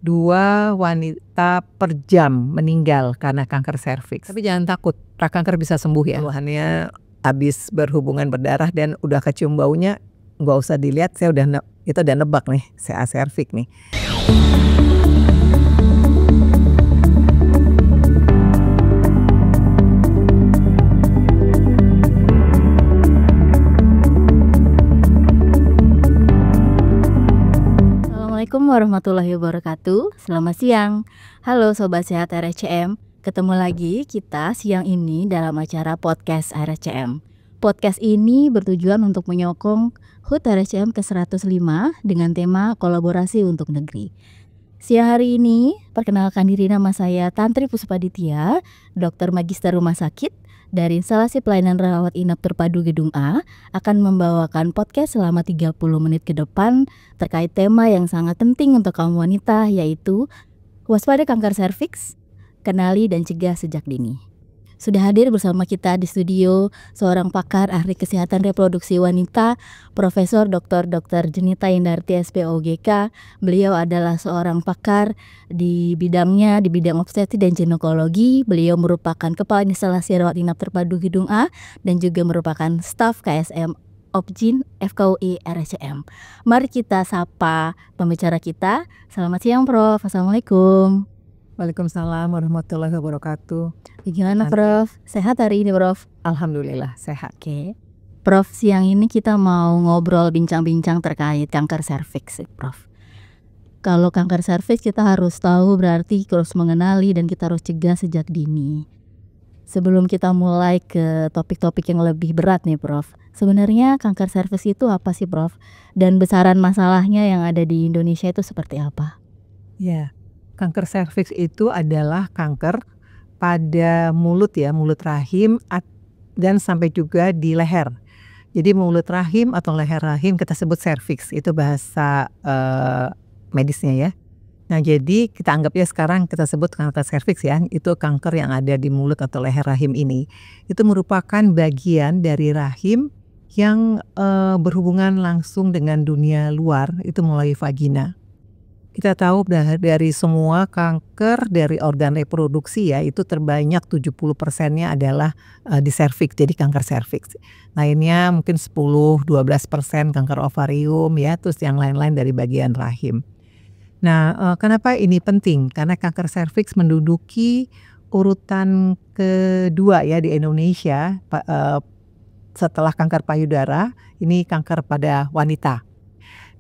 2 wanita per jam meninggal karena kanker serviks. Tapi jangan takut, prakanker bisa sembuh ya. Keluhannya habis berhubungan berdarah dan udah kecium baunya, nggak usah dilihat, saya udah nebak nih, CA serviks nih. Assalamualaikum warahmatullahi wabarakatuh. Selamat siang. Halo Sobat Sehat RSCM. Ketemu lagi kita siang ini dalam acara podcast RSCM. Podcast ini bertujuan untuk menyokong HUT RSCM ke-105 dengan tema kolaborasi untuk negeri. Siang hari ini, perkenalkan diri, nama saya Tantri Puspaditya, Dokter Magister Rumah Sakit dari Instalasi Pelayanan Rawat Inap Terpadu Gedung A, akan membawakan podcast selama 30 menit ke depan terkait tema yang sangat penting untuk kaum wanita, yaitu waspada kanker serviks, kenali dan cegah sejak dini. Sudah hadir bersama kita di studio seorang pakar ahli kesehatan reproduksi wanita, Profesor Dr. Jenita Indarti SPOGK. Beliau adalah seorang pakar di bidangnya, di bidang obstetri dan ginekologi. Beliau merupakan Kepala Instalasi Rawat Inap Terpadu Gedung A dan juga merupakan staf KSM Obgyn FKUI RSCM. Mari kita sapa pembicara kita. Selamat siang Prof. Assalamualaikum. Waalaikumsalam warahmatullahi wabarakatuh. Gimana Prof? Sehat hari ini Prof? Alhamdulillah sehat. Oke. Prof, siang ini kita mau ngobrol bincang-bincang terkait kanker serviks, Prof. Kalau kanker serviks kita harus tahu, berarti harus mengenali dan kita harus cegah sejak dini. Sebelum kita mulai ke topik-topik yang lebih berat nih Prof, sebenarnya kanker serviks itu apa sih Prof? Dan besaran masalahnya yang ada di Indonesia itu seperti apa? Ya, kanker serviks itu adalah kanker pada mulut ya, mulut rahim dan sampai juga di leher. Jadi mulut rahim atau leher rahim kita sebut serviks, itu bahasa medisnya ya. Nah jadi kita anggap ya sekarang kita sebut kanker serviks ya, itu kanker yang ada di mulut atau leher rahim ini. Itu merupakan bagian dari rahim yang berhubungan langsung dengan dunia luar, itu melalui vagina. Kita tahu dari semua kanker dari organ reproduksi ya, itu terbanyak 70%-nya adalah di serviks, jadi kanker serviks. Lainnya mungkin 10-12% kanker ovarium ya, terus yang lain-lain dari bagian rahim. Nah, kenapa ini penting? Karena kanker serviks menduduki urutan kedua ya di Indonesia setelah kanker payudara, ini kanker pada wanita.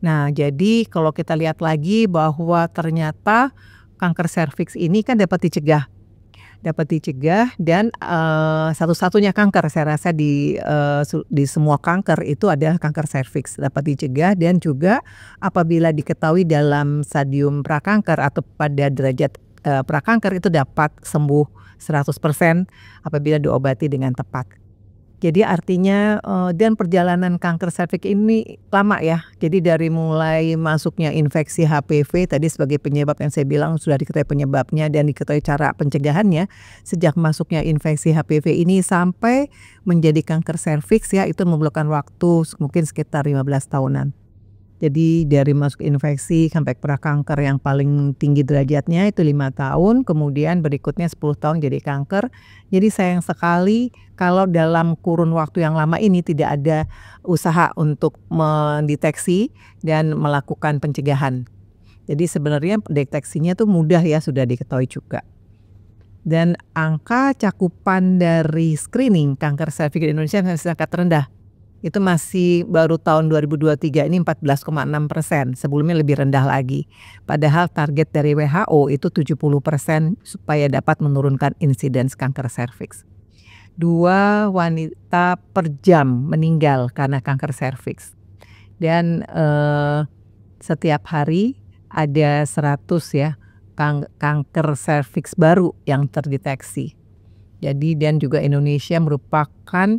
Nah, jadi kalau kita lihat lagi bahwa ternyata kanker serviks ini kan dapat dicegah dan satu-satunya kanker saya rasa di semua kanker itu adalah kanker serviks dapat dicegah, dan juga apabila diketahui dalam stadium prakanker atau pada derajat prakanker itu dapat sembuh 100% apabila diobati dengan tepat. Jadi artinya dan perjalanan kanker serviks ini lama ya. Jadi dari mulai masuknya infeksi HPV tadi sebagai penyebab yang saya bilang sudah diketahui penyebabnya dan diketahui cara pencegahannya, sejak masuknya infeksi HPV ini sampai menjadi kanker serviks ya, itu memerlukan waktu mungkin sekitar 15 tahunan. Jadi dari masuk infeksi sampai prakanker yang paling tinggi derajatnya itu 5 tahun, kemudian berikutnya 10 tahun jadi kanker. Jadi sayang sekali kalau dalam kurun waktu yang lama ini tidak ada usaha untuk mendeteksi dan melakukan pencegahan. Jadi sebenarnya deteksinya tuh mudah ya, sudah diketahui juga. Dan angka cakupan dari screening kanker serviks di Indonesia masih sangat rendah. Itu masih baru tahun 2023 ini 14,6%, sebelumnya lebih rendah lagi. Padahal target dari WHO itu 70% supaya dapat menurunkan insiden kanker serviks. 2 wanita per jam meninggal karena kanker serviks. Dan setiap hari ada 100 ya kanker serviks baru yang terdeteksi. Jadi dan juga Indonesia merupakan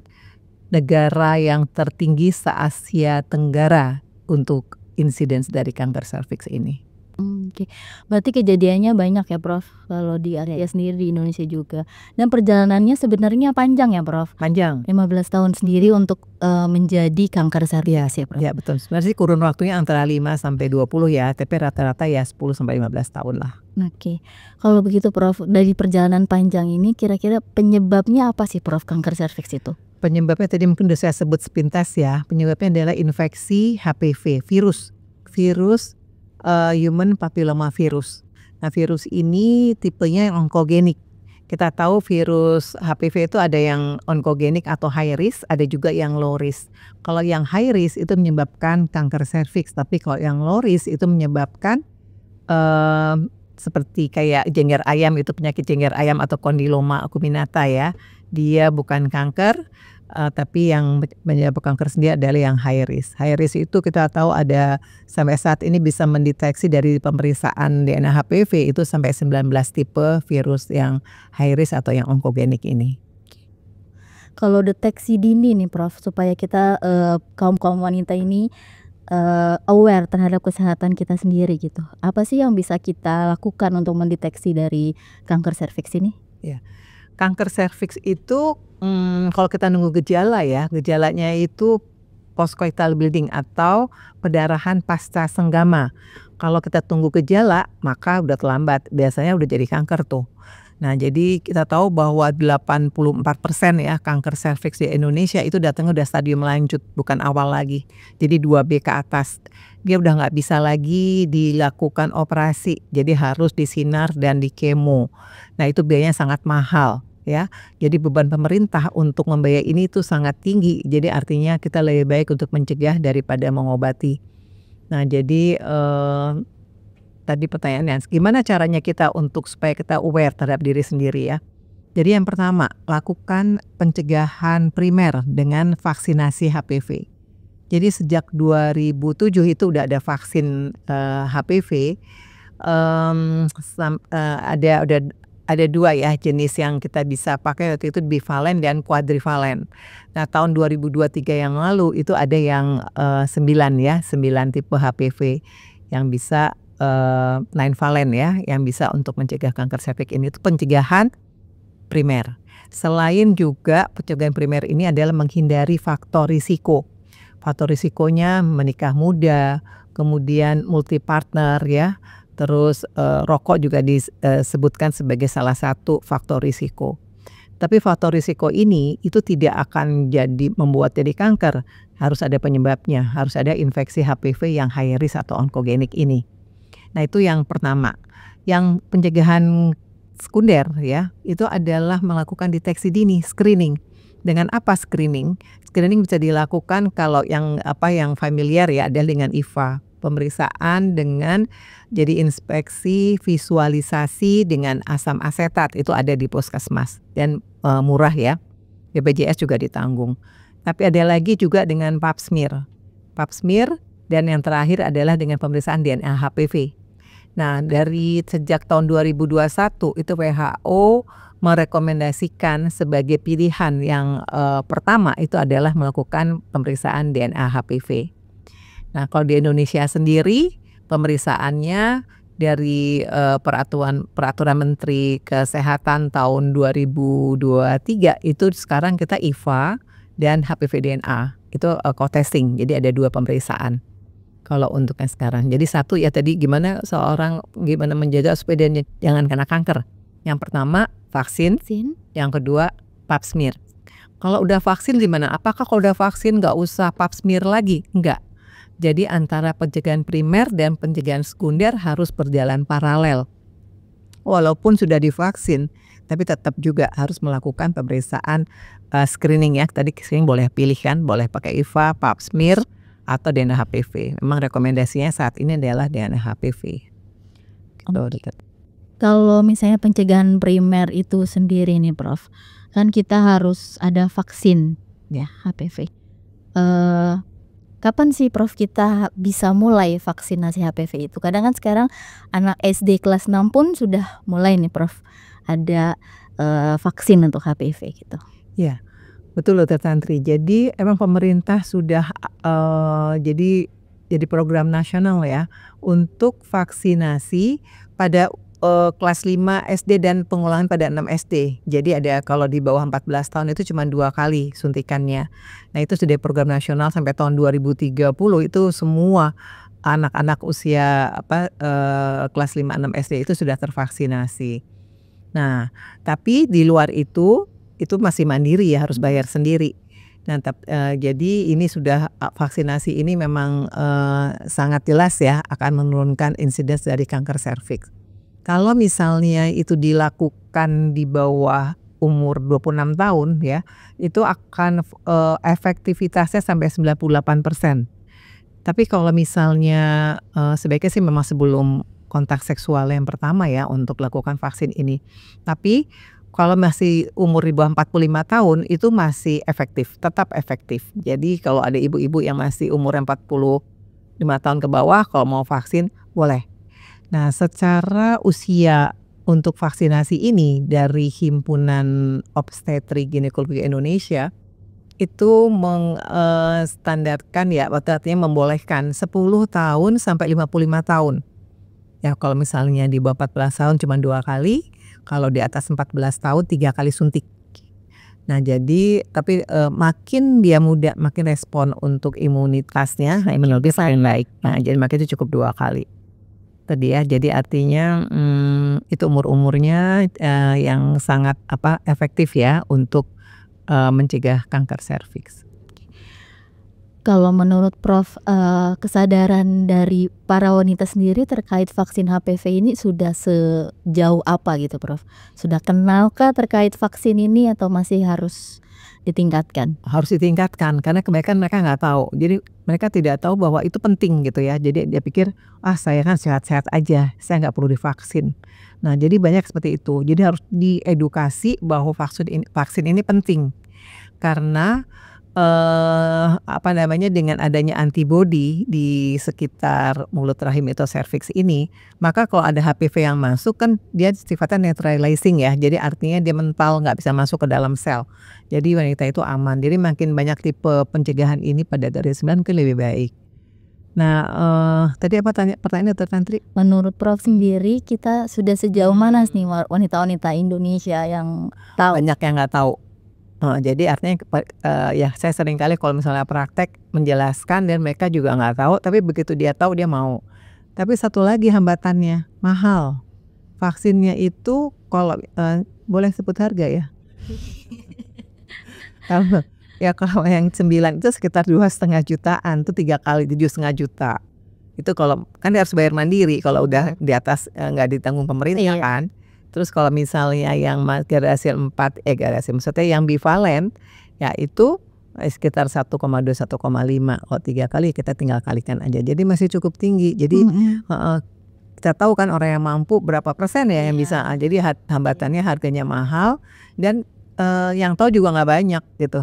negara yang tertinggi se-Asia Tenggara untuk insiden dari kanker serviks ini. Oke. Berarti kejadiannya banyak ya Prof, kalau di area sendiri di Indonesia juga. Dan perjalanannya sebenarnya panjang ya Prof? Panjang. 15 tahun sendiri untuk, menjadi kanker serviks ya Prof? Ya betul, sebenarnya sih kurun waktunya antara 5 sampai 20 ya, tapi rata-rata ya 10 sampai 15 tahun lah. Oke. Kalau begitu Prof, dari perjalanan panjang ini kira-kira penyebabnya apa sih Prof, kanker serviks itu? Penyebabnya tadi mungkin udah saya sebut sepintas ya, penyebabnya adalah infeksi HPV, virus human papilloma virus. Nah, virus ini tipenya yang onkogenik. Kita tahu virus HPV itu ada yang onkogenik atau high risk, ada juga yang low risk. Kalau yang high risk itu menyebabkan kanker serviks, tapi kalau yang low risk itu menyebabkan seperti kayak jengger ayam, itu penyakit jengger ayam atau kondiloma acuminata ya. Dia bukan kanker, tapi yang menyebabkan kanker sendiri adalah yang high risk. High risk itu kita tahu ada sampai saat ini bisa mendeteksi dari pemeriksaan DNA HPV itu sampai 19 tipe virus yang high risk atau yang onkogenik ini. Kalau deteksi dini nih Prof, supaya kita, kaum-kaum wanita ini, aware terhadap kesehatan kita sendiri gitu. Apa sih yang bisa kita lakukan untuk mendeteksi dari kanker serviks ini? Ya, kanker serviks itu kalau kita nunggu gejala ya, gejalanya itu postcoital bleeding atau pendarahan pasca senggama. Kalau kita tunggu gejala maka udah terlambat, biasanya udah jadi kanker tuh. Nah, jadi kita tahu bahwa 84% ya kanker serviks di Indonesia itu datangnya udah stadium lanjut, bukan awal lagi. Jadi 2B ke atas. Dia udah nggak bisa lagi dilakukan operasi, jadi harus disinar dan dikemo. Nah, itu biayanya sangat mahal ya. Jadi beban pemerintah untuk membayar ini tuh sangat tinggi. Jadi artinya kita lebih baik untuk mencegah daripada mengobati. Nah, jadi tadi pertanyaannya, gimana caranya kita untuk supaya kita aware terhadap diri sendiri ya. Jadi yang pertama, lakukan pencegahan primer dengan vaksinasi HPV. Jadi sejak 2007 itu udah ada vaksin HPV. Ada 2 ya jenis yang kita bisa pakai waktu itu, bivalen dan quadrivalen. Nah, tahun 2023 yang lalu itu ada yang 9 ya, 9 tipe HPV yang bisa 9 valen ya, yang bisa untuk mencegah kanker serviks ini. Itu pencegahan primer. Selain juga pencegahan primer ini adalah menghindari faktor risiko. Faktor risikonya menikah muda, kemudian multi partner ya. Terus rokok juga disebutkan sebagai salah satu faktor risiko. Tapi faktor risiko ini itu tidak akan membuat jadi kanker. Harus ada penyebabnya, harus ada infeksi HPV yang high risk atau onkogenik ini. Nah, itu yang pertama. Yang pencegahan sekunder ya, itu adalah melakukan deteksi dini, screening. Dengan apa screening? Screening bisa dilakukan kalau yang familiar ya adalah dengan IVA. Pemeriksaan dengan jadi inspeksi visualisasi dengan asam asetat, itu ada di puskesmas dan murah ya. BPJS juga ditanggung. Tapi ada lagi juga dengan pap smear. Pap smear dan yang terakhir adalah dengan pemeriksaan DNA HPV. Nah, dari sejak tahun 2021 itu WHO merekomendasikan sebagai pilihan yang pertama itu adalah melakukan pemeriksaan DNA HPV. Nah, kalau di Indonesia sendiri pemeriksaannya dari peraturan Menteri Kesehatan tahun 2023 itu sekarang kita IVA dan HPV DNA itu co-testing. Jadi ada 2 pemeriksaan. Kalau untuk yang sekarang. Jadi satu ya tadi gimana menjaga supaya dia jangan kena kanker. Yang pertama vaksin, yang kedua pap smear. Kalau udah vaksin gimana? Apakah kalau udah vaksin nggak usah pap smear lagi? Enggak. Jadi antara pencegahan primer dan pencegahan sekunder harus berjalan paralel. Walaupun sudah divaksin, tapi tetap juga harus melakukan pemeriksaan screening ya. Tadi screening boleh pilih kan, boleh pakai IVA, pap smear, atau DNA HPV. Memang rekomendasinya saat ini adalah DNA HPV. Kalau misalnya pencegahan primer itu sendiri nih Prof, kan kita harus ada vaksin ya HPV. Kapan sih Prof kita bisa mulai vaksinasi HPV itu? Kadang kan sekarang anak SD kelas 6 pun sudah mulai nih Prof, ada vaksin untuk HPV gitu. Ya, betul loh Tantri. Jadi emang pemerintah sudah jadi jadi program nasional ya untuk vaksinasi pada kelas 5 SD dan pengulangan pada 6 SD. Jadi ada kalau di bawah 14 tahun itu cuma 2 kali suntikannya. Nah itu sudah program nasional sampai tahun 2030 itu semua anak-anak usia kelas 5 6 SD itu sudah tervaksinasi. Nah, tapi di luar itu masih mandiri ya, harus bayar sendiri. Nah, jadi ini sudah vaksinasi ini memang sangat jelas ya akan menurunkan insiden dari kanker serviks. Kalau misalnya itu dilakukan di bawah umur 26 tahun ya, itu akan efektivitasnya sampai 98%. Tapi kalau misalnya sebaiknya sih memang sebelum kontak seksual yang pertama ya untuk lakukan vaksin ini. Tapi kalau masih umur di bawah 45 tahun itu masih efektif, tetap efektif. Jadi kalau ada ibu-ibu yang masih umur 45 tahun ke bawah kalau mau vaksin boleh. Nah, secara usia untuk vaksinasi ini dari Himpunan Obstetrik Ginekologi Indonesia itu mengstandarkan ya, artinya membolehkan 10 tahun sampai 55 tahun. Ya kalau misalnya di bawah 14 tahun cuma 2 kali, kalau di atas 14 tahun 3 kali suntik. Nah jadi tapi makin dia muda makin respon untuk imunitasnya, imunologi semakin baik. Nah jadi makanya itu cukup 2 kali. Tadi ya, jadi artinya itu umur-umurnya yang sangat efektif ya untuk mencegah kanker serviks. Kalau menurut Prof, kesadaran dari para wanita sendiri terkait vaksin HPV ini sudah sejauh apa gitu Prof? Sudah kenalkah terkait vaksin ini atau masih harus ditingkatkan? Harus ditingkatkan karena kebanyakan mereka nggak tahu. Jadi mereka tidak tahu bahwa itu penting gitu ya. Jadi dia pikir saya kan sehat-sehat aja, saya nggak perlu divaksin. Nah jadi banyak seperti itu. Jadi harus diedukasi bahwa vaksin ini penting karena dengan adanya antibodi di sekitar mulut rahim atau serviks ini, maka kalau ada HPV yang masuk kan dia sifatnya neutralizing ya, jadi artinya dia mental nggak bisa masuk ke dalam sel, jadi wanita itu aman. Jadi makin banyak tipe pencegahan ini pada garis 9 mungkin lebih baik. Nah tadi pertanyaannya Tantri? Menurut Prof sendiri kita sudah sejauh mana nih wanita-wanita Indonesia yang tahu? Banyak yang nggak tahu. Jadi artinya ya saya sering kali kalau misalnya praktek menjelaskan dan mereka juga nggak tahu, tapi begitu dia tahu dia mau. Tapi satu lagi hambatannya, mahal. Vaksinnya itu kalau boleh sebut harga ya? Kalau yang 9 itu sekitar 2,5 jutaan, itu 3 kali 7,5 juta. Itu kalau kan dia harus bayar mandiri, kalau udah di atas nggak ditanggung pemerintah kan. Terus kalau misalnya yang generasi 4, maksudnya yang bivalen, ya itu sekitar 1,2, 1,5. Kalau 3 kali kita tinggal kalikan aja. Jadi masih cukup tinggi. Jadi kita tahu kan orang yang mampu berapa persen ya yang bisa. Jadi hambatannya harganya mahal dan yang tahu juga nggak banyak gitu.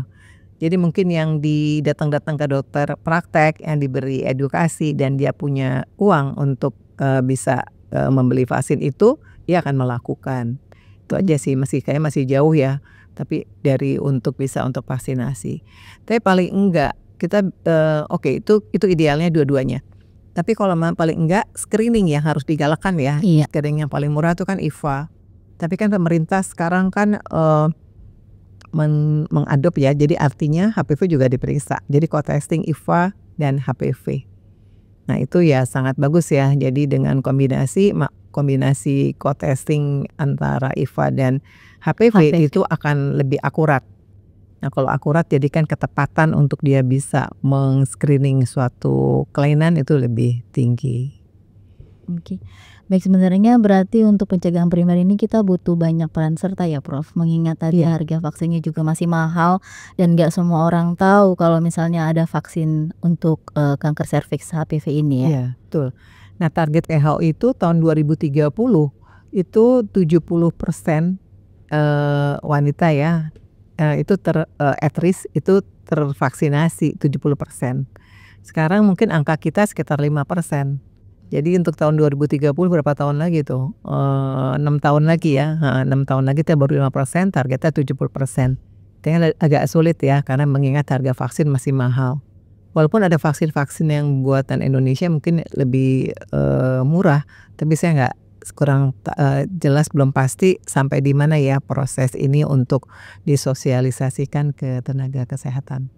Jadi mungkin yang datang ke dokter praktek yang diberi edukasi dan dia punya uang untuk bisa membeli vaksin itu, dia akan melakukan. Itu aja sih, masih jauh ya. Tapi untuk vaksinasi. Tapi paling enggak kita itu idealnya dua-duanya. Tapi kalau paling enggak screening yang harus digalakkan ya. Screening yang paling murah itu kan IVA. Tapi kan pemerintah sekarang kan mengadop ya. Jadi artinya HPV juga diperiksa. Jadi co-testing IVA dan HPV. Nah itu ya sangat bagus ya. Jadi dengan kombinasi co-testing antara IVA dan HPV itu akan lebih akurat. Nah kalau akurat jadi kan ketepatan untuk dia bisa meng-screening suatu kelainan itu lebih tinggi. Oke. Baik, sebenarnya berarti untuk pencegahan primer ini kita butuh banyak peran serta ya Prof. Mengingat tadi harga vaksinnya juga masih mahal dan nggak semua orang tahu kalau misalnya ada vaksin untuk kanker serviks HPV ini ya. Iya, betul. Nah target WHO itu tahun 2030 itu 70% wanita ya itu at risk itu tervaksinasi 70%. Sekarang mungkin angka kita sekitar 5%. Jadi untuk tahun 2030 berapa tahun lagi tuh? 6 tahun lagi ya. 6 tahun lagi kita baru 5%, targetnya 70%. Itu agak sulit ya karena mengingat harga vaksin masih mahal. Walaupun ada vaksin-vaksin yang buatan Indonesia mungkin lebih murah, tapi saya nggak kurang jelas, belum pasti sampai di mana ya proses ini untuk disosialisasikan ke tenaga kesehatan.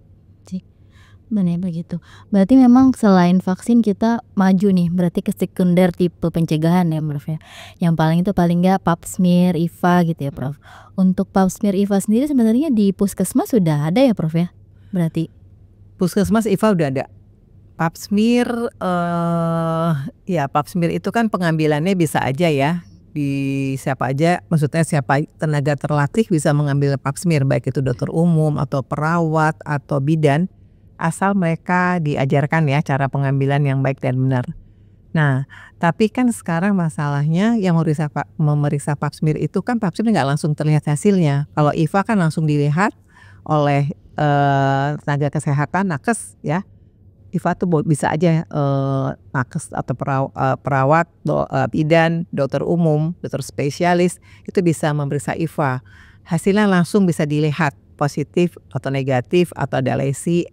Benar begitu. Berarti memang selain vaksin kita maju nih, berarti ke sekunder tipe pencegahan ya Prof ya. Yang paling nggak pap smear, IVA gitu ya Prof. Untuk pap smear IVA sendiri sebenarnya di puskesmas sudah ada ya Prof ya? Berarti Puskesmas IVA udah ada. Pap smear, ya pap smear itu kan pengambilannya bisa aja ya, di siapa aja, maksudnya siapa tenaga terlatih bisa mengambil pap smear, baik itu dokter umum atau perawat atau bidan, asal mereka diajarkan ya cara pengambilan yang baik dan benar. Nah, tapi kan sekarang masalahnya yang memeriksa pap smear itu kan pap smear nggak langsung terlihat hasilnya. Kalau IVA kan langsung dilihat oleh tenaga kesehatan, nakes ya. IVA tuh bisa aja nakes atau perawat, bidan, dokter umum, dokter spesialis itu bisa memeriksa IVA. Hasilnya langsung bisa dilihat positif atau negatif atau ada lesi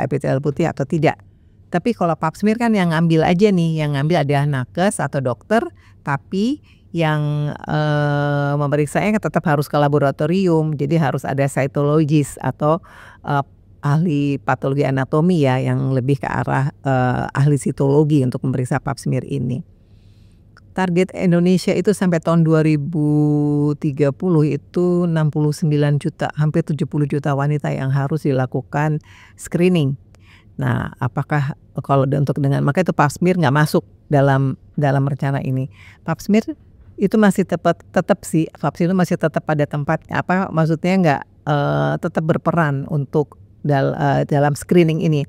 epitel putih atau tidak. Tapi kalau pap smear kan yang ngambil aja nih, yang ngambil adalah nakes atau dokter, tapi yang memeriksanya tetap harus ke laboratorium, jadi harus ada cytologist atau ahli patologi anatomi ya, yang lebih ke arah ahli sitologi untuk memeriksa pap smear ini. Target Indonesia itu sampai tahun 2030 itu 69 juta, hampir 70 juta wanita yang harus dilakukan screening. Nah, apakah kalau untuk dengan maka itu pap smear nggak masuk dalam rencana ini. Pap smear itu masih tetap sih, pap smear itu masih tetap pada tempatnya, maksudnya nggak tetap berperan untuk dalam screening ini.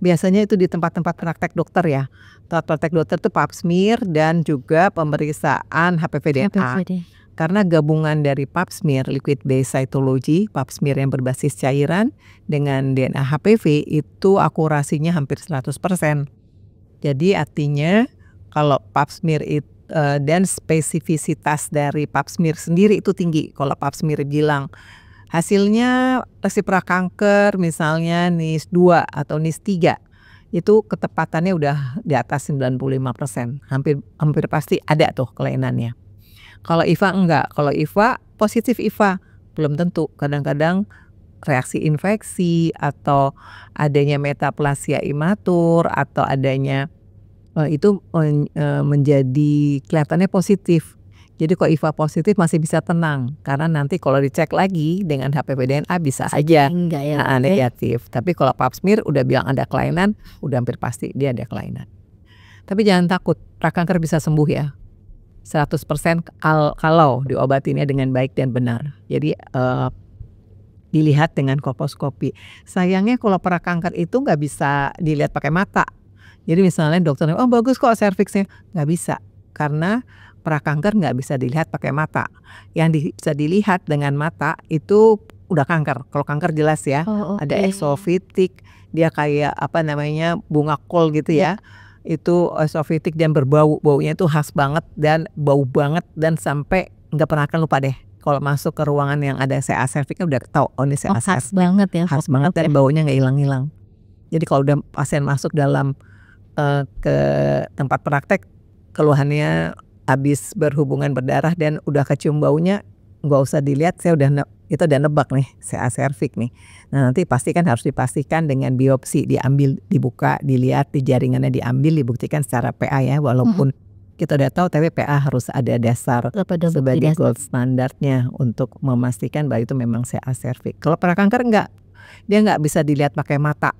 Biasanya itu di tempat-tempat praktek dokter ya. Tempat praktek dokter itu pap smear dan juga pemeriksaan HPV-DNA. Karena gabungan dari pap smear, liquid based cytology, pap smear yang berbasis cairan dengan DNA HPV itu akurasinya hampir 100%. Jadi artinya kalau pap smear itu dan spesifisitas dari pap smear sendiri itu tinggi. Kalau pap smear bilang hasilnya lesi prakanker misalnya NIS 2 atau NIS 3 itu ketepatannya udah di atas 95%. Hampir pasti ada tuh kelainannya. Kalau IVA enggak, kalau IVA positif IVA belum tentu, kadang-kadang reaksi infeksi atau adanya metaplasia imatur atau adanya itu menjadi kelihatannya positif. Jadi kalau IVA positif masih bisa tenang, karena nanti kalau dicek lagi dengan HPV-DNA bisa aja enggak ya negatif. Tapi kalau pap smear udah bilang ada kelainan, udah hampir pasti dia ada kelainan. Tapi jangan takut, prakanker bisa sembuh ya. 100% kalau diobatinya dengan baik dan benar. Jadi dilihat dengan kolposcopy. Sayangnya kalau prakanker itu nggak bisa dilihat pakai mata. Jadi misalnya dokternya, oh bagus kok serviksnya, nggak bisa, karena prakanker nggak bisa dilihat pakai mata. Yang bisa dilihat dengan mata itu udah kanker. Kalau kanker jelas ya, ada exophytic, dia kayak bunga kol gitu ya. Itu exophytic dan berbau, baunya itu khas banget dan bau banget dan sampai nggak pernah akan lupa deh. Kalau masuk ke ruangan yang ada CA cervix udah tahu, oh ini CA cervix. Khas banget ya. Khas banget dan baunya nggak hilang-hilang. Jadi kalau udah pasien masuk dalam ke tempat praktek, keluhannya habis berhubungan berdarah dan udah kecium baunya, nggak usah dilihat, saya udah nebak nih CA cervix nih. Nah nanti pasti kan harus dipastikan dengan biopsi, diambil, dibuka, dilihat di jaringannya, diambil, dibuktikan secara PA ya, walaupun kita udah tahu tapi PA harus ada dasar sebagai gold standarnya untuk memastikan bahwa itu memang CA cervix. Kalau prakanker enggak, dia nggak bisa dilihat pakai mata.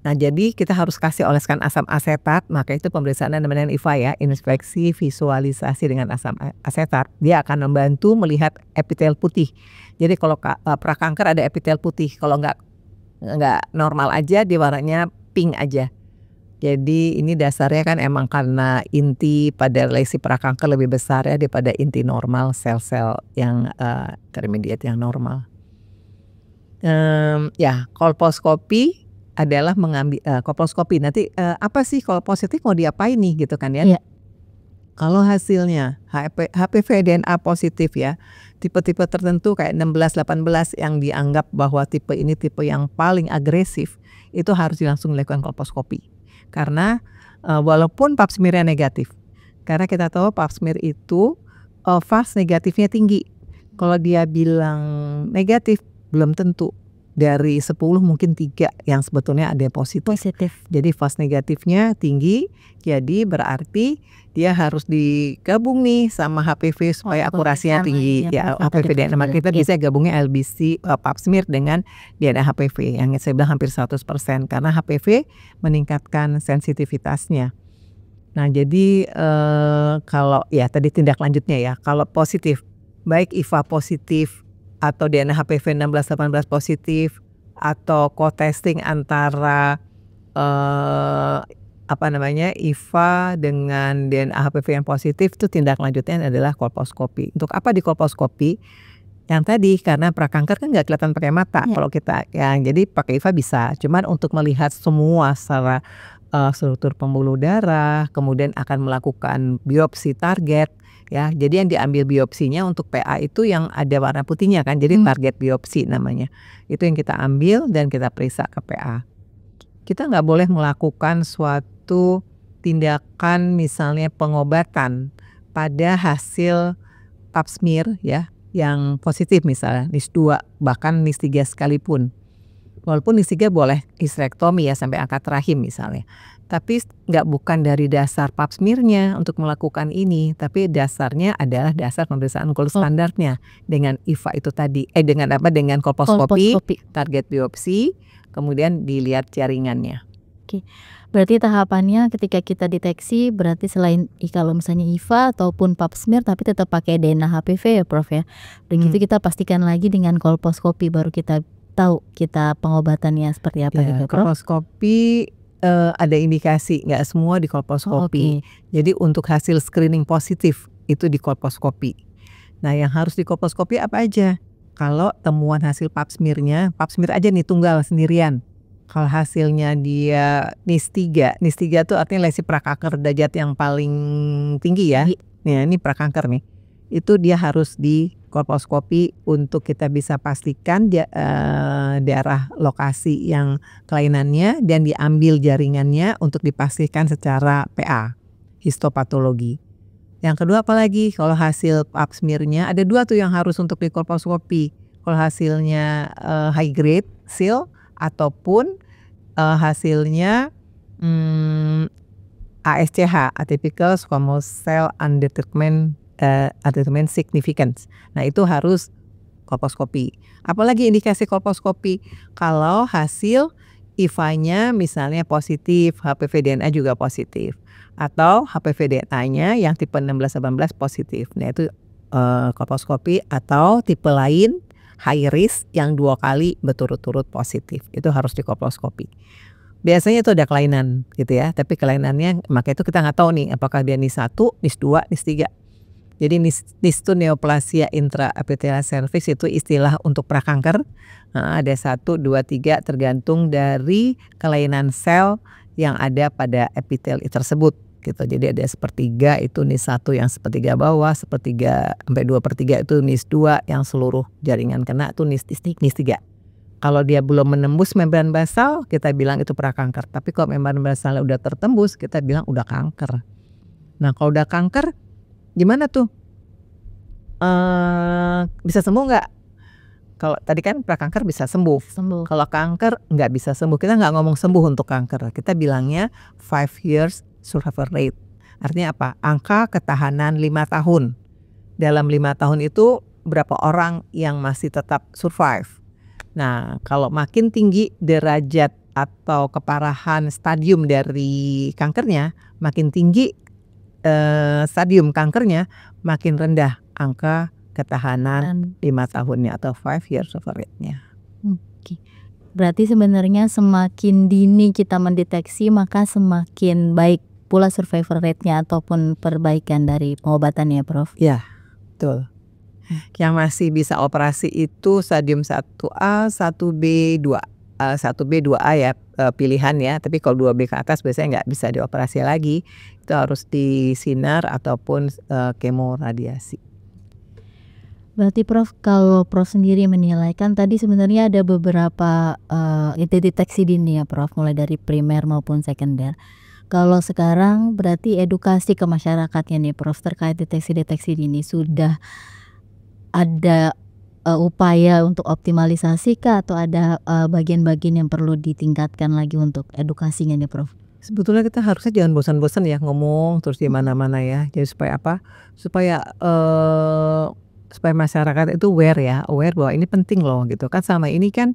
Nah jadi kita harus kasih oleskan asam asetat, maka itu pemeriksaan namanya IVA ya, inspeksi visualisasi dengan asam asetat. Dia akan membantu melihat epitel putih. Jadi kalau prakanker ada epitel putih, kalau nggak normal aja dia warnanya pink aja. Jadi ini dasarnya kan emang karena inti pada lesi prakanker lebih besar ya daripada inti normal sel-sel yang intermediate yang normal. Ya kolposcopy adalah mengambil kolposcopy. Nanti apa sih kalau positif mau diapain nih gitu kan ya? Kalau hasilnya HPV DNA positif ya, tipe-tipe tertentu kayak 16, 18 yang dianggap bahwa tipe ini tipe yang paling agresif, itu harus langsung dilakukan kolposkopi. Karena walaupun pap smear-nya negatif, karena kita tahu pap smear itu false negatifnya tinggi. Kalau dia bilang negatif, belum tentu. Dari 10 mungkin 3 yang sebetulnya ada positif. Jadi false negatifnya tinggi, jadi berarti dia harus digabung nih sama HPV supaya akurasinya tinggi. Ya, HPV DNA, maka kita bisa gabungnya LBC pap smear dengan DNA HPV yang saya bilang hampir 100% karena HPV meningkatkan sensitivitasnya. Nah, jadi kalau ya tadi tindak lanjutnya ya, kalau positif, baik IVA positif atau DNA HPV 16-18 positif atau co-testing antara IVA dengan DNA HPV yang positif, itu tindak lanjutnya adalah kolposkopi. Untuk apa di kolposkopi? Yang tadi karena prakanker kan nggak kelihatan pakai mata kalau kita jadi pakai IVA bisa. Cuman untuk melihat semua secara struktur pembuluh darah, kemudian akan melakukan biopsi target. Ya, jadi yang diambil biopsinya untuk PA itu yang ada warna putihnya kan, jadi target biopsi namanya. Itu yang kita ambil dan kita periksa ke PA. Kita nggak boleh melakukan suatu tindakan misalnya pengobatan pada hasil pap smear ya, yang positif misalnya NIS2 bahkan NIS3 sekalipun. Walaupun NIS3 boleh histerektomi ya sampai angkat rahim misalnya. Tapi bukan dari dasar pap smear-nya untuk melakukan ini, tapi dasarnya adalah dasar pemeriksaan gold standarnya dengan IVA itu tadi, dengan kolposkopi, target biopsi, kemudian dilihat jaringannya. Oke, berarti tahapannya ketika kita deteksi berarti selain kalau misalnya IVA ataupun pap smear tapi tetap pakai DNA HPV ya Prof ya. Begitu kita pastikan lagi dengan kolposkopi baru kita tahu kita pengobatannya seperti apa gitu Prof. Kolposkopi ada indikasi, nggak semua di kolposkopi. Jadi untuk hasil screening positif itu di kolposkopi. Nah, yang harus di kolposkopi apa aja? Kalau temuan hasil pap smear-nya, pap smear aja nih tunggal sendirian. Kalau hasilnya dia NIS3 itu artinya lesi prakanker derajat yang paling tinggi ya. Nih, ini prakanker nih. Itu dia harus di kolposkopi untuk kita bisa pastikan daerah lokasi yang kelainannya dan diambil jaringannya untuk dipastikan secara PA, histopatologi. Yang kedua apalagi kalau hasil pap smear-nya ada 2 tuh yang harus untuk di kolposkopi. Kalau hasilnya high grade SIL ataupun hasilnya ASCH, atypical squamous cell undetermined significance. Nah, itu harus kolposkopi. Apalagi indikasi kolposkopi kalau hasil IVA-nya misalnya positif, HPV DNA juga positif, atau HPV DNA-nya yang tipe 16-18 positif. Nah, itu kolposkopi, atau tipe lain high risk yang 2 kali berturut-turut positif. Itu harus di kolposkopi. Biasanya itu ada kelainan gitu ya, tapi kelainannya maka itu kita nggak tahu nih apakah dia NIS1, NIS2, NIS3. Jadi NIS itu neoplasia intraepithelial cervix, itu istilah untuk prakanker. Ada 1, 2, 3 tergantung dari kelainan sel yang ada pada epiteli tersebut gitu. Jadi ada 1/3 itu NIS1 yang 1/3 bawah, 1/3 sampai 2/3 itu NIS2 yang seluruh jaringan kena itu NIS3. Kalau dia belum menembus membran basal kita bilang itu prakanker. Tapi kalau membran basal udah tertembus kita bilang udah kanker. Nah, kalau udah kanker gimana tuh? Bisa sembuh nggak? Kalau tadi kan prakanker bisa sembuh. Kalau kanker nggak bisa sembuh. Kita nggak ngomong sembuh untuk kanker. Kita bilangnya 5 years survival rate. Artinya apa? Angka ketahanan 5 tahun. Dalam 5 tahun itu berapa orang yang masih tetap survive? Nah, kalau makin tinggi derajat atau keparahan stadium dari kankernya, makin tinggi stadium kankernya, makin rendah angka ketahanan 5 tahunnya atau 5 years survival rate-nya. Oke. Berarti sebenarnya semakin dini kita mendeteksi maka semakin baik pula survival rate-nya ataupun perbaikan dari pengobatannya, Prof. Ya, betul. Yang masih bisa operasi itu stadium 1A, 1B, 2. 1B 2A ya pilihan ya, tapi kalau 2B ke atas biasanya nggak bisa dioperasi lagi, itu harus disinar ataupun kemo radiasi. Berarti Prof, kalau Prof sendiri menilai, kan tadi sebenarnya ada beberapa deteksi dini ya Prof, mulai dari primer maupun sekunder. Kalau sekarang berarti edukasi ke masyarakatnya nih Prof terkait deteksi-deteksi dini, sudah ada upaya untuk optimalisasi kah, atau ada bagian-bagian yang perlu ditingkatkan lagi untuk edukasinya nih Prof? Sebetulnya kita harusnya jangan bosan-bosan ya ngomong terus di mana-mana ya. Jadi supaya apa? Supaya masyarakat itu aware bahwa ini penting loh gitu kan. Selama ini kan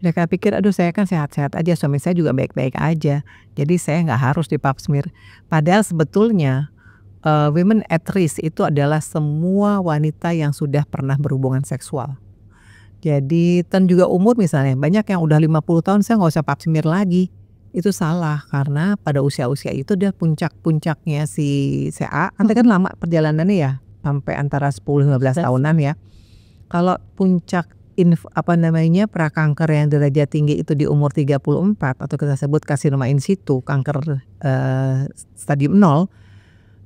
mereka pikir aduh saya kan sehat-sehat aja, suami saya juga baik-baik aja, jadi saya nggak harus di pap smear. Padahal sebetulnya women at risk itu adalah semua wanita yang sudah pernah berhubungan seksual. Jadi dan juga umur, misalnya banyak yang udah 50 tahun saya nggak usah pap smear lagi. Itu salah, karena pada usia-usia itu dia puncak-puncaknya si CA. Nanti kan lama perjalanannya ya, sampai antara 10-15 tahunan ya. Kalau puncak prakanker yang derajat tinggi itu di umur 34 atau kita sebut karsinoma in situ, kanker stadium 0,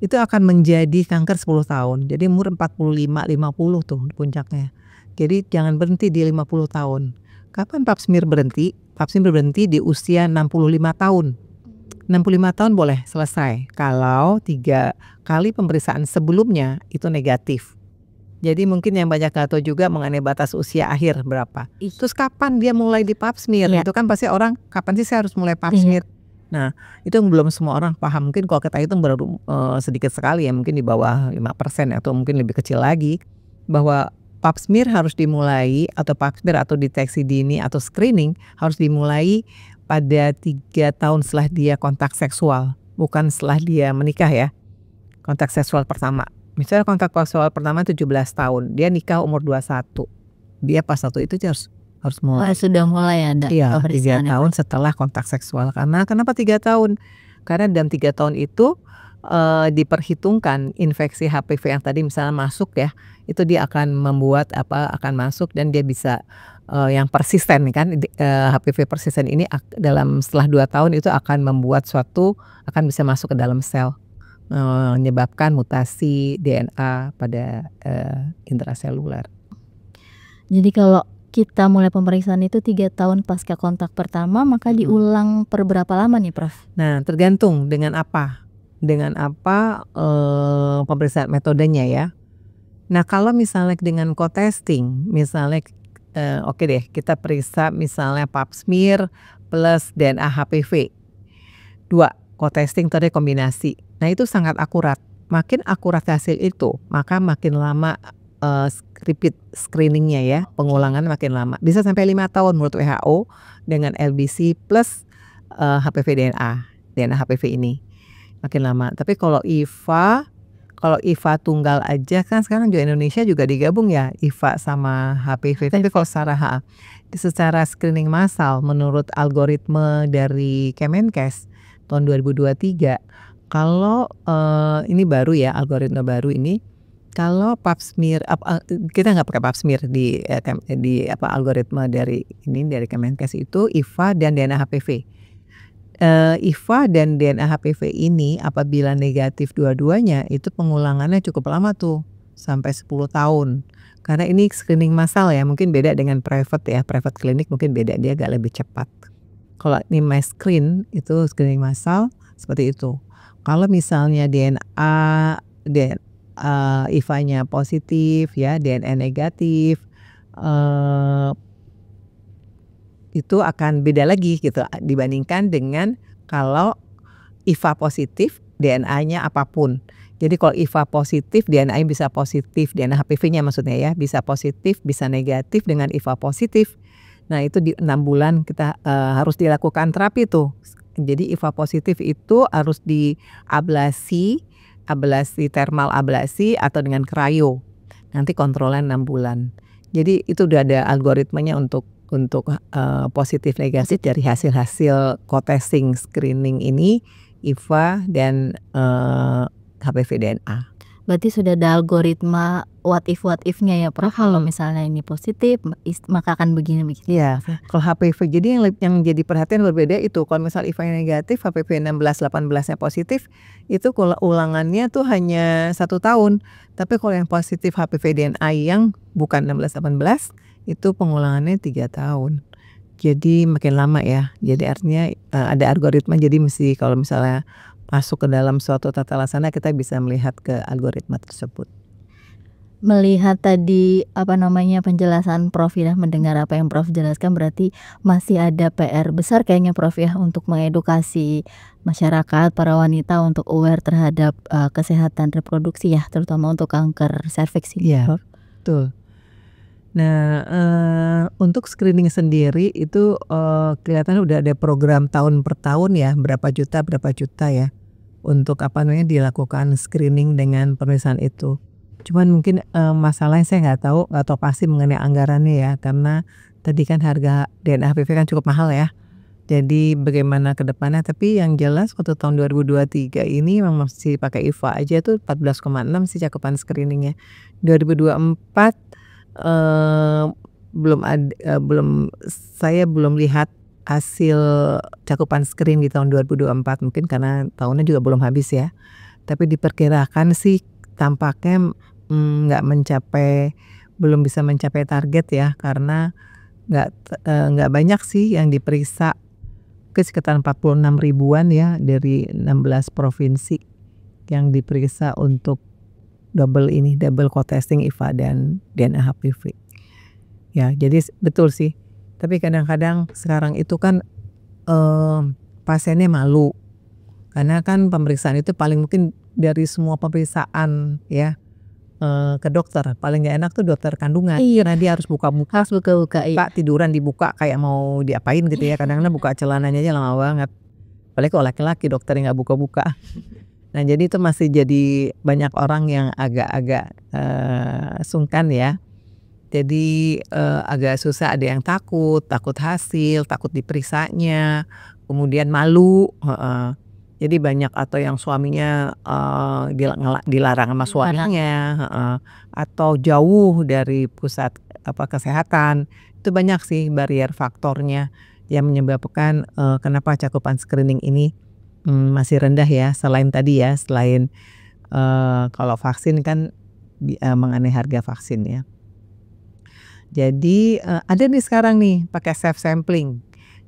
itu akan menjadi kanker 10 tahun. Jadi umur 45-50 tuh puncaknya. Jadi jangan berhenti di 50 tahun. Kapan pap smear berhenti? Pap smear berhenti di usia 65 tahun. 65 tahun boleh selesai kalau 3 kali pemeriksaan sebelumnya itu negatif. Jadi mungkin yang banyak gak tahu juga mengenai batas usia akhir berapa. Terus kapan dia mulai di pap smear? Itu kan pasti orang, kapan sih saya harus mulai pap smear? Nah itu belum semua orang paham. Mungkin kalau kita hitung baru sedikit sekali ya, mungkin di bawah 5% atau mungkin lebih kecil lagi, bahwa pap smear harus dimulai, atau pap smear atau deteksi dini atau screening harus dimulai pada 3 tahun setelah dia kontak seksual, bukan setelah dia menikah ya. Kontak seksual pertama, misalnya kontak seksual pertama 17 tahun, dia nikah umur 21, dia pas waktu itu harus mulai. Sudah mulai ada. Iya, 3 tahun setelah kontak seksual. Karena kenapa 3 tahun? Karena dalam 3 tahun itu diperhitungkan infeksi HPV yang tadi misalnya masuk ya, itu dia akan membuat akan masuk dan dia bisa yang persisten kan, HPV persisten ini setelah 2 tahun itu akan membuat akan bisa masuk ke dalam sel, menyebabkan mutasi DNA pada intraseluler. Jadi kalau kita mulai pemeriksaan itu 3 tahun pasca kontak pertama, maka diulang per berapa lama nih Prof? Nah tergantung dengan apa pemeriksaan metodenya ya. Nah kalau misalnya dengan co-testing, misalnya oke deh kita periksa misalnya pap smear plus DNA HPV 2, co-testing tadi kombinasi. Nah itu sangat akurat. Makin akurat hasil itu, maka makin lama repeat screeningnya ya, pengulangan makin lama. Bisa sampai 5 tahun menurut WHO dengan LBC plus HPV DNA HPV ini makin lama. Tapi kalau IVA tunggal aja kan sekarang juga Indonesia juga digabung ya, IVA sama HPV. Tapi kalau secara screening massal menurut algoritma dari Kemenkes tahun 2023, kalau ini baru ya, algoritma baru ini, kalau pap smear kita nggak pakai pap smear di algoritma dari Kemenkes itu IVA dan DNA HPV. IVA dan DNA HPV ini apabila negatif dua-duanya itu pengulangannya cukup lama tuh, sampai 10 tahun. Karena ini screening massal ya, mungkin beda dengan private ya, private klinik mungkin beda, dia agak lebih cepat. Kalau ini mass screen itu screening massal seperti itu. Kalau misalnya IVA-nya positif ya, DNA negatif, itu akan beda lagi gitu dibandingkan dengan kalau IVA positif DNA-nya apapun. Jadi kalau IVA positif DNA-nya bisa positif, DNA HPV-nya maksudnya ya, bisa positif bisa negatif dengan IVA positif. Nah itu di 6 bulan kita harus dilakukan terapi tuh. Jadi IVA positif itu harus diablasi, thermal ablasi atau dengan cryo. Nanti kontrolnya 6 bulan. Jadi itu udah ada algoritmanya untuk positif negatif dari hasil co-testing screening ini, IVA dan HPV DNA. Berarti sudah ada algoritma what if-nya ya Prof, kalau misalnya ini positif maka akan begini. Iya, kalau HPV jadi yang jadi perhatian berbeda itu kalau misal HIV negatif, HPV 16-18-nya positif, itu kalau ulangannya tuh hanya 1 tahun. Tapi kalau yang positif HPV DNA yang bukan 16-18 itu pengulangannya 3 tahun. Jadi makin lama ya. Jadi artinya ada algoritma, jadi mesti kalau misalnya masuk ke dalam suatu tata laksana kita bisa melihat ke algoritma tersebut. Melihat tadi penjelasan Prof ya, mendengar apa yang Prof jelaskan berarti masih ada PR besar kayaknya Prof ya untuk mengedukasi masyarakat, para wanita untuk aware terhadap kesehatan reproduksi ya, terutama untuk kanker serviks ini. Iya, Prof. betul. Nah, untuk screening sendiri itu kelihatan udah ada program tahun per tahun ya, berapa juta ya, untuk dilakukan screening dengan pemeriksaan itu. Cuman mungkin masalahnya saya nggak tahu pasti mengenai anggarannya ya, karena tadi kan harga DNA HPV kan cukup mahal ya. Jadi bagaimana ke depannya, tapi yang jelas waktu tahun 2023 ini memang masih pakai IVA aja tuh 14,6 sih cakupan screeningnya. 2024 saya belum lihat hasil cakupan screen di tahun 2024, mungkin karena tahunnya juga belum habis ya. Tapi diperkirakan sih tampaknya belum bisa mencapai target ya, karena nggak banyak sih yang diperiksa, ke sekitar 46 ribuan ya dari 16 provinsi yang diperiksa untuk double co-testing IVA dan DNA HPV. Ya, jadi betul sih. Tapi kadang-kadang sekarang itu kan pasiennya malu. Karena kan pemeriksaan itu paling mungkin dari semua pemeriksaan ya ke dokter, paling gak enak tuh dokter kandungan. Karena dia harus buka-buka. Pak tiduran dibuka kayak mau diapain gitu ya. Kadang-kadang buka celananya aja lama banget. Apalagi kalau laki-laki dokter yang gak buka-buka. Nah, jadi itu masih jadi banyak orang yang agak-agak sungkan ya. Jadi agak susah, ada yang takut hasil, takut diperiksanya, kemudian malu. Jadi banyak, atau yang suaminya dilarang sama suaminya, atau jauh dari pusat kesehatan. Itu banyak sih barrier faktornya yang menyebabkan kenapa cakupan screening ini masih rendah ya. Selain tadi ya, kalau vaksin kan mengenai harga vaksin ya. Jadi ada nih sekarang nih pakai self sampling.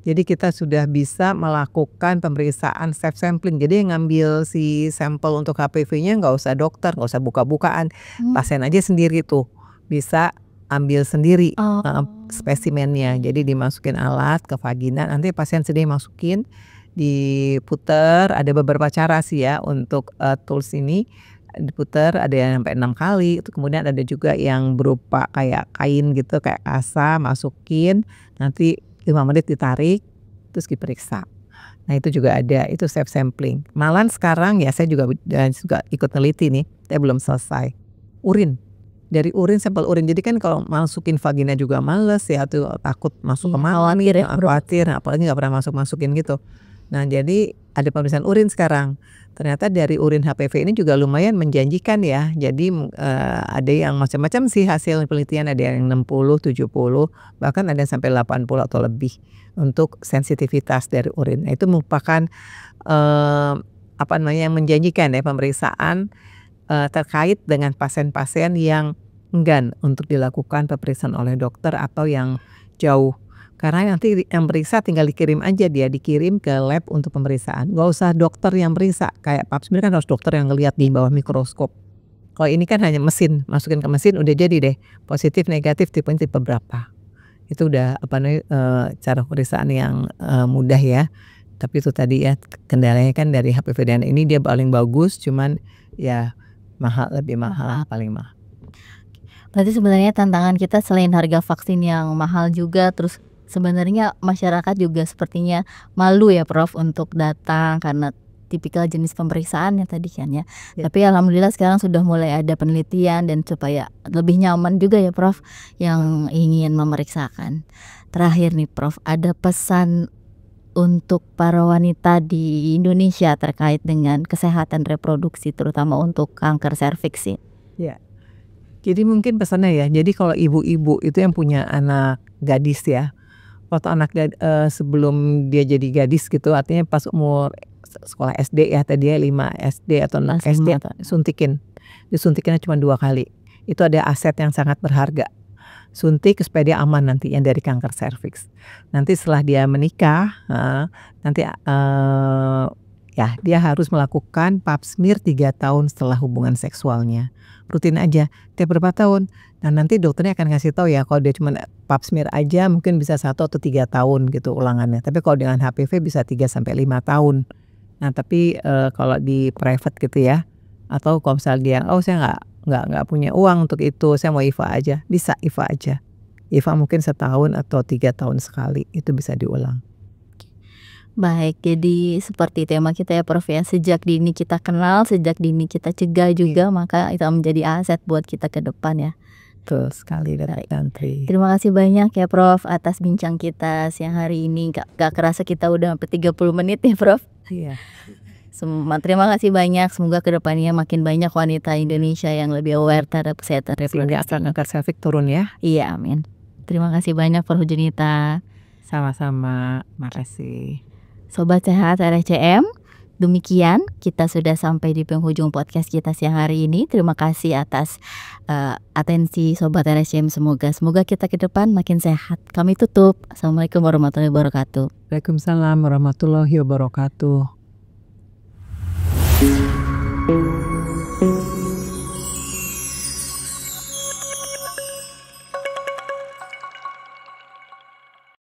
Jadi kita sudah bisa melakukan pemeriksaan self sampling. Jadi yang ngambil si sampel untuk HPV-nya nggak usah dokter, nggak usah buka-bukaan, pasien aja sendiri tuh bisa ambil sendiri spesimennya. Jadi dimasukin alat ke vagina, nanti pasien sendiri masukin, diputer. Ada beberapa cara sih ya untuk tools ini. Diputer ada yang sampai 6 kali. Itu kemudian ada juga yang berupa kayak kain gitu, kayak kasa, masukin, nanti 5 menit ditarik, terus diperiksa. Nah itu juga ada, itu self sampling. Malahan sekarang ya saya juga ikut neliti nih, saya belum selesai. Dari urin, sampel urin. Jadi kan kalau masukin vagina juga males ya, tuh takut masuk ke malam, khawatir, apalagi nggak pernah masukin gitu. Nah jadi ada pemeriksaan urin sekarang. Ternyata dari urin HPV ini juga lumayan menjanjikan ya. Jadi ada yang macam-macam sih hasil penelitian, ada yang 60, 70, bahkan ada yang sampai 80 atau lebih untuk sensitivitas dari urin. Nah, itu merupakan yang menjanjikan ya pemeriksaan terkait dengan pasien-pasien yang enggan untuk dilakukan pemeriksaan oleh dokter atau yang jauh. Karena nanti yang periksa tinggal dikirim aja, dia dikirim ke lab untuk pemeriksaan. Gak usah dokter yang periksa, kayak pap smear kan harus dokter yang ngelihat di bawah mikroskop. Kalau ini kan hanya mesin, masukin ke mesin udah jadi deh, positif negatif tipe berapa. Itu udah cara pemeriksaan yang mudah ya. Tapi itu tadi ya kendalanya kan dari HPV DNA ini dia paling bagus, cuman ya lebih mahal, paling mahal. Berarti sebenarnya tantangan kita selain harga vaksin yang mahal juga, terus sebenarnya masyarakat juga sepertinya malu ya Prof untuk datang karena tipikal jenis pemeriksaannya tadi kan ya. Tapi alhamdulillah sekarang sudah mulai ada penelitian dan supaya lebih nyaman juga ya Prof yang ingin memeriksakan. Terakhir nih Prof, ada pesan untuk para wanita di Indonesia terkait dengan kesehatan reproduksi terutama untuk kanker serviks ini? Ya. Jadi mungkin pesannya ya, jadi kalau ibu-ibu itu yang punya anak gadis ya, waktu sebelum dia jadi gadis gitu, artinya pas umur sekolah SD ya, tadi ya 5 SD atau 6 Kelas SD, 5 atau disuntikinnya cuma 2 kali. Itu ada aset yang sangat berharga. Suntik supaya dia aman nantinya dari kanker serviks. Nanti setelah dia menikah, nanti ya dia harus melakukan pap smear 3 tahun setelah hubungan seksualnya. Rutin aja tiap berapa tahun. Nah nanti dokternya akan ngasih tahu ya, kalau dia cuma pap smear aja mungkin bisa 1 atau 3 tahun gitu ulangannya. Tapi kalau dengan HPV bisa 3 sampai 5 tahun. Nah tapi kalau di private gitu ya, atau kalau misalnya dia, oh saya nggak punya uang untuk itu, saya mau IVA aja, bisa IVA aja. IVA mungkin setahun atau 3 tahun sekali, itu bisa diulang. Baik, jadi seperti tema kita ya Prof ya, sejak dini kita kenal, sejak dini kita cegah juga, maka itu menjadi aset buat kita ke depan ya. Betul sekali Tantri. Terima kasih banyak ya Prof atas bincang kita siang hari ini. Gak kerasa kita udah sampai 30 menit ya Prof. Iya. Terima kasih banyak, semoga kedepannya makin banyak wanita Indonesia yang lebih aware terhadap kesehatan reproduksi. Sehingga kanker serviks turun ya. Iya, amin. Terima kasih banyak Prof Junita. Sama-sama, makasih. Sobat Sehat RSCM, demikian kita sudah sampai di penghujung podcast kita siang hari ini. Terima kasih atas atensi Sobat RSCM, semoga kita ke depan makin sehat. Kami tutup. Assalamualaikum warahmatullahi wabarakatuh. Waalaikumsalam warahmatullahi wabarakatuh.